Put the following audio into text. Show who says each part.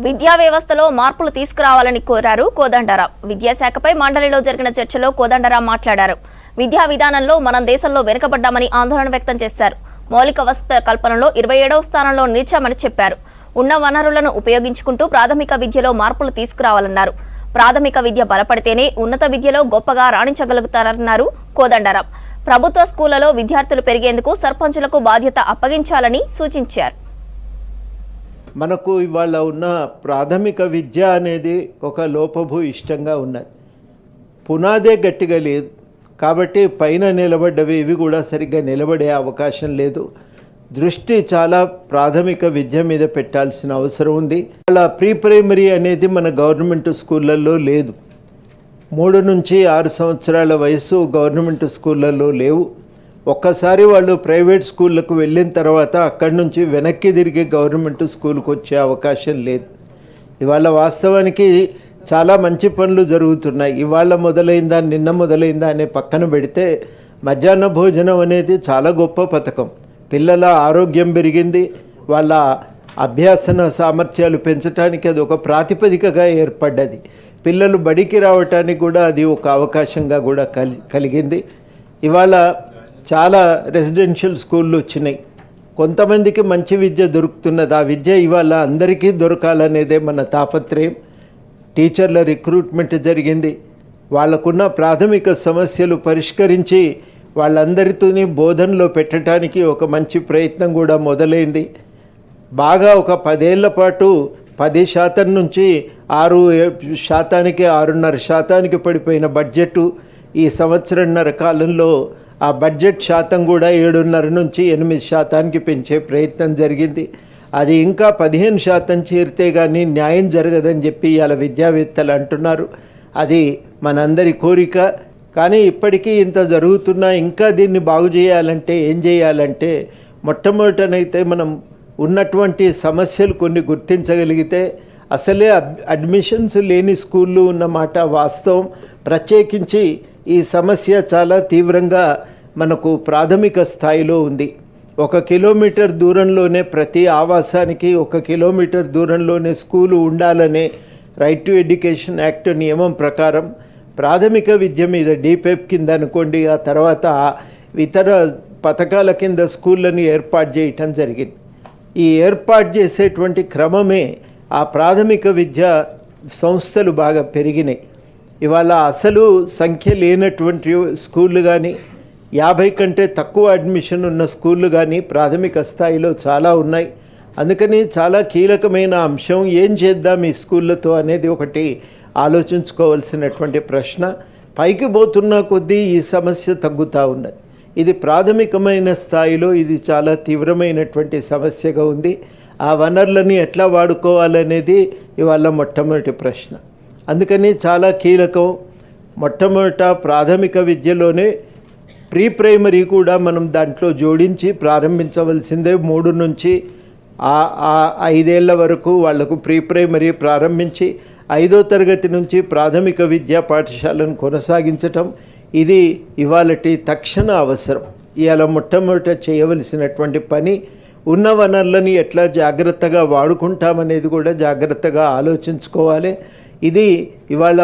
Speaker 1: విద్యా వ్యవస్థలో మార్పులు తీసుకురావాలని కోరారు కోదండరాం. విద్యాశాఖపై మండలిలో జరిగిన చర్చలో కోదండరాం మాట్లాడారు. విద్యా విధానంలో మనం దేశంలో వెనుకబడ్డామని ఆందోళన వ్యక్తం చేశారు. మౌలిక వసతుల కల్పనలో 27వ స్థానంలో నిలిచామని చెప్పారు. ఉన్న వనరులను ఉపయోగించుకుంటూ ప్రాథమిక విద్యలో మార్పులు తీసుకురావాలన్నారు. ప్రాథమిక విద్య బలపడితేనే ఉన్నత విద్యలో గొప్పగా రాణించగలుగుతారన్నారు కోదండరాం. ప్రభుత్వ స్కూళ్లలో విద్యార్థులు పెరిగేందుకు సర్పంచులకు బాధ్యత అప్పగించాలని సూచించారు.
Speaker 2: మనకు ఇవాళ ఉన్న ప్రాథమిక విద్య అనేది ఒక లోపభూయిష్టంగా ఉన్నది. పునాదే గట్టిగా లేదు కాబట్టి పైన నిలబడ్డవి ఇవి కూడా సరిగ్గా నిలబడే అవకాశం లేదు. దృష్టి చాలా ప్రాథమిక విద్య మీద పెట్టాల్సిన అవసరం ఉంది. అలా ప్రీ ప్రైమరీ అనేది మన గవర్నమెంట్ స్కూళ్ళల్లో లేదు. 3 నుంచి 6 సంవత్సరాల వయసు గవర్నమెంట్ స్కూళ్ళల్లో లేవు. ఒక్కసారి వాళ్ళు ప్రైవేట్ స్కూళ్ళకు వెళ్ళిన తర్వాత అక్కడి నుంచి వెనక్కి తిరిగి గవర్నమెంట్ స్కూల్కి వచ్చే అవకాశం లేదు. ఇవాళ వాస్తవానికి చాలా మంచి పనులు జరుగుతున్నాయి. ఇవాళ మొదలైందా నిన్న మొదలైందా అనే పక్కన పెడితే మధ్యాహ్న భోజనం అనేది చాలా గొప్ప పథకం. పిల్లల ఆరోగ్యం పెరిగింది. వాళ్ళ అభ్యాసన సామర్థ్యాలు పెంచడానికి అది ఒక ప్రాతిపదికగా ఏర్పడ్డది. పిల్లలు బడికి రావటానికి కూడా అది ఒక అవకాశంగా కూడా కలిగింది. ఇవాళ చాలా రెసిడెన్షియల్ స్కూళ్ళు వచ్చినాయి. కొంతమందికి మంచి విద్య దొరుకుతున్నది. ఆ విద్య ఇవాళ అందరికీ దొరకాలనేదే మన తాపత్రయం. టీచర్ల రిక్రూట్మెంట్ జరిగింది. వాళ్ళకున్న ప్రాథమిక సమస్యలు పరిష్కరించి వాళ్ళందరితోని బోధనలో పెట్టడానికి ఒక మంచి ప్రయత్నం కూడా మొదలైంది. బాగా ఒక 10 ఏళ్ల పాటు 10% నుంచి 6%, 6.5% పడిపోయిన బడ్జెట్ ఈ సంవత్సరంన్నర కాలంలో ఆ బడ్జెట్ శాతం కూడా 7.5 నుంచి 8% పెంచే ప్రయత్నం జరిగింది. అది ఇంకా 15% చేరితే కానీ న్యాయం జరగదని చెప్పి ఇలా విద్యావేత్తలు అంటున్నారు. అది మనందరి కోరిక. కానీ ఇప్పటికీ ఇంత జరుగుతున్నా ఇంకా దీన్ని బాగు చేయాలంటే ఏం చేయాలంటే మొట్టమొదటనైతే మనం ఉన్నటువంటి సమస్యలు కొన్ని గుర్తించగలిగితే అసలే అడ్మిషన్స్ లేని స్కూళ్ళు ఉన్నమాట వాస్తవం. ప్రత్యేకించి ఈ సమస్య చాలా తీవ్రంగా మనకు ప్రాథమిక స్థాయిలో ఉంది. 1 కిలోమీటర్ దూరంలోనే ప్రతి ఆవాసానికి 1 కిలోమీటర్ దూరంలోనే స్కూలు ఉండాలనే రైట్ టు ఎడ్యుకేషన్ యాక్ట్ నియమం ప్రకారం ప్రాథమిక విద్య మీద డీపెప్ కింద అనుకోండి, ఆ తర్వాత ఇతర పథకాల కింద స్కూళ్ళని ఏర్పాటు చేయటం జరిగింది. ఈ ఏర్పాటు చేసేటువంటి క్రమమే ఆ ప్రాథమిక విద్య సంస్థలు బాగా పెరిగినాయి. ఇవాళ అసలు సంఖ్య లేనటువంటి స్కూళ్ళు కానీ 50 కంటే తక్కువ అడ్మిషన్ ఉన్న స్కూళ్ళు కానీ ప్రాథమిక స్థాయిలో చాలా ఉన్నాయి. అందుకని చాలా కీలకమైన అంశం ఏం చేద్దాం ఈ స్కూళ్ళతో అనేది ఒకటి ఆలోచించుకోవాల్సినటువంటి ప్రశ్న. పైకి పోతున్న కొద్దీ ఈ సమస్య తగ్గుతూ ఉన్నది. ఇది ప్రాథమికమైన స్థాయిలో ఇది చాలా తీవ్రమైనటువంటి సమస్యగా ఉంది. ఆ వనరులని ఎట్లా వాడుకోవాలనేది ఇవాళ మొట్టమొదటి ప్రశ్న. అందుకని చాలా కీలకం. మొట్టమొదట ప్రాథమిక విద్యలోనే ప్రీ ప్రైమరీ కూడా మనం దాంట్లో జోడించి ప్రారంభించవలసిందే. 3 నుంచి 5 ఏళ్ల వరకు వాళ్లకు ప్రీ ప్రైమరీ ప్రారంభించి 5వ తరగతి నుంచి ప్రాథమిక విద్యా పాఠశాలను కొనసాగించటం ఇది ఇవాళటి తక్షణ అవసరం. ఇవాళ మొట్టమొదట చేయవలసినటువంటి పని ఉన్న వనరులని ఎట్లా జాగ్రత్తగా వాడుకుంటామనేది కూడా జాగ్రత్తగా ఆలోచించుకోవాలి. ఇది ఇవాళ